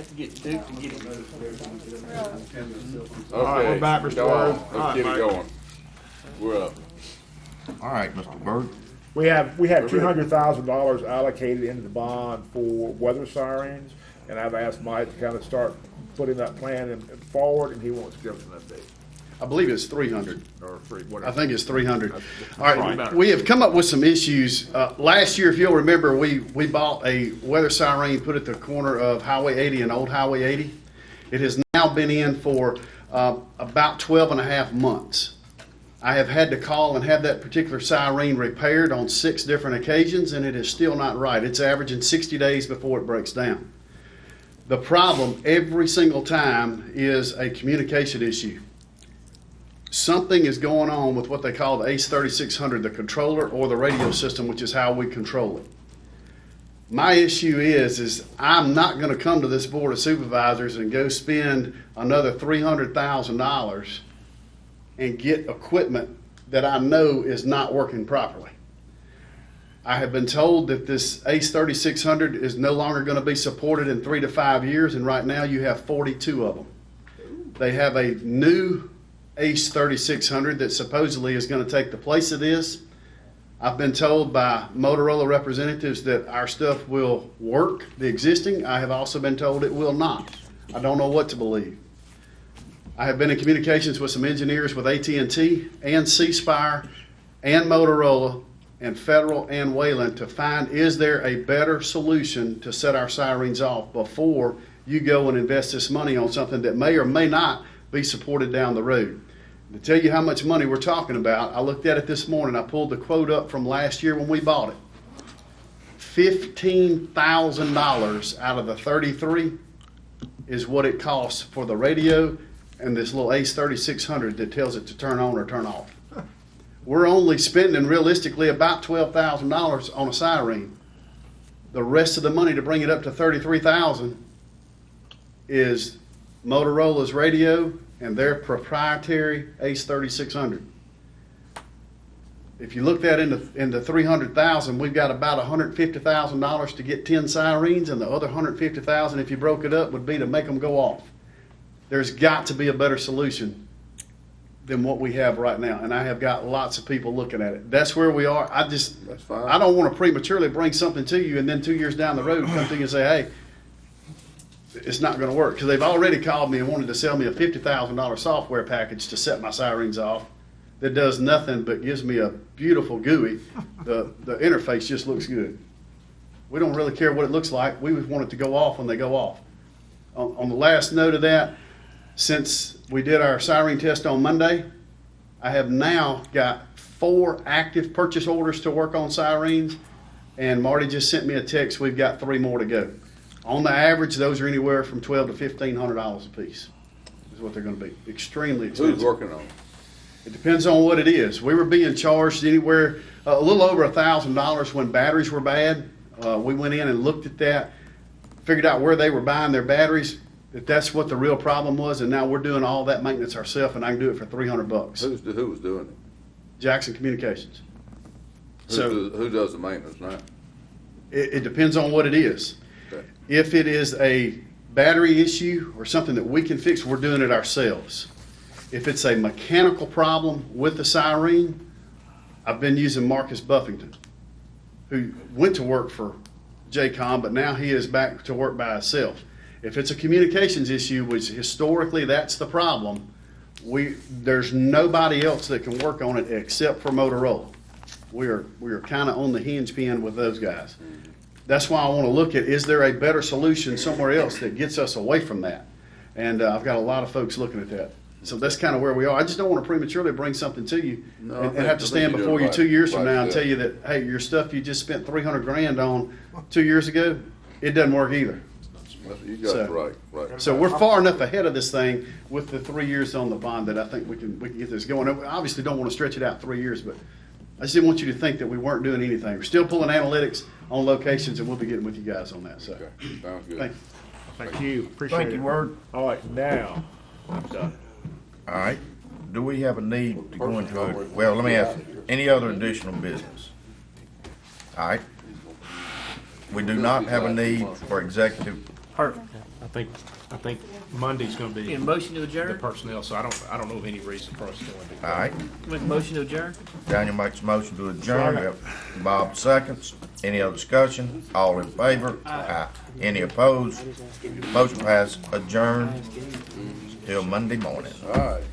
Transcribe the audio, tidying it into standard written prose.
Have to get Duke to get him. All right, we're back, Mr. Go Byrd. on. All Let's right, get it Mike. going. We're up. All right, Mr. Byrd. We have $200,000 allocated into the bond for weather sirens, and I've asked Mike to kind of start putting that plan in forward, and he wants to give us an update, I believe it's 300. or free, I whatever. think it's 300. That's All right, we have come up with some issues. Last year, if you'll remember, we bought a weather siren, put it at the corner of Highway 80 and Old Highway 80. It has now been in for about 12 and a half months. I have had to call and have that particular siren repaired on 6 different occasions, and it is still not right. It's averaging 60 days before it breaks down. The problem every single time is a communication issue. Something is going on with what they call the ACE 3600, the controller, or the radio system, which is how we control it. My issue is I'm not going to come to this Board of Supervisors and go spend another $300,000 and get equipment that I know is not working properly. I have been told that this ACE 3600 is no longer going to be supported in 3 to 5 years, and right now you have 42 of them. They have a new ACE 3600 that supposedly is going to take the place of this. I've been told by Motorola representatives that our stuff will work, the existing. I have also been told it will not. I don't know what to believe. I have been in communications with some engineers with AT&T and C-Spire and Motorola and Federal and Wayland to find, is there a better solution to set our sirens off before you go and invest this money on something that may or may not be supported down the road. To tell you how much money we're talking about, I looked at it this morning. I pulled the quote up from last year when we bought it. $15,000 out of the 33 is what it costs for the radio and this little ACE 3600 that tells it to turn on or turn off. We're only spending realistically about $12,000 on a siren. The rest of the money to bring it up to $33,000 is Motorola's radio and their proprietary ACE 3600. If you look that into $300,000, we've got about $150,000 to get 10 sirens, and the other $150,000, if you broke it up, would be to make them go off. There's got to be a better solution than what we have right now, and I have got lots of people looking at it. That's where we are. That's fine. I don't want to prematurely bring something to you and then 2 years down the road come to you and say, hey, it's not going to work, because they've already called me and wanted to sell me a $50,000 software package to set my sirens off that does nothing but gives me a beautiful GUI. The interface just looks good. We don't really care what it looks like. We want it to go off when they go off. On the last note of that, since we did our siren test on Monday, I have now got 4 active purchase orders to work on sirens, and Marty just sent me a text. We've got 3 more to go. On the average, those are anywhere from $1,200 to $1,500 a piece is what they're going to be. Extremely expensive. Who's working on it? It depends on what it is. We were being charged anywhere a little over $1,000 when batteries were bad. We went in and looked at that, figured out where they were buying their batteries, that that's what the real problem was, and now we're doing all that maintenance ourselves, and I can do it for $300. Who was doing it? Jackson Communications. Who does the maintenance now? It depends on what it is. Okay. If it is a battery issue or something that we can fix, we're doing it ourselves. If it's a mechanical problem with the siren, I've been using Marcus Buffington, who went to work for JCOM, but now he is back to work by himself. If it's a communications issue, which historically that's the problem, there's nobody else that can work on it except for Motorola. We are kind of on the hinge pin with those guys. That's why I want to look at, is there a better solution somewhere else that gets us away from that? And I've got a lot of folks looking at that. So that's kind of where we are. I just don't want to prematurely bring something to you and have to stand before you 2 years from now and tell you that, hey, your stuff you just spent $300,000 on 2 years ago, it doesn't work either. You got it right. So we're far enough ahead of this thing with the 3 years on the bond that I think we can get this going. And we obviously don't want to stretch it out 3 years, but I just didn't want you to think that we weren't doing anything. We're still pulling analytics on locations, and we'll be getting with you guys on that. So, Okay, sounds good. thank you. Thank you, appreciate it. Thank you, Word. All right, now, I'm done. All right. Do we have a need to go into well, let me ask you, any other additional business? All right. We do not have a need for executive Perfect. I think Monday's gonna be Need a motion to the adjourn? personnel, so I don't know of any reason for us to do it. All right, Make a motion to adjourn? Daniel makes a motion to adjourn. We have Bob seconds. Any other discussion? All in favor? Aye. Any opposed? Motion passed. Adjourned till Monday morning. All right.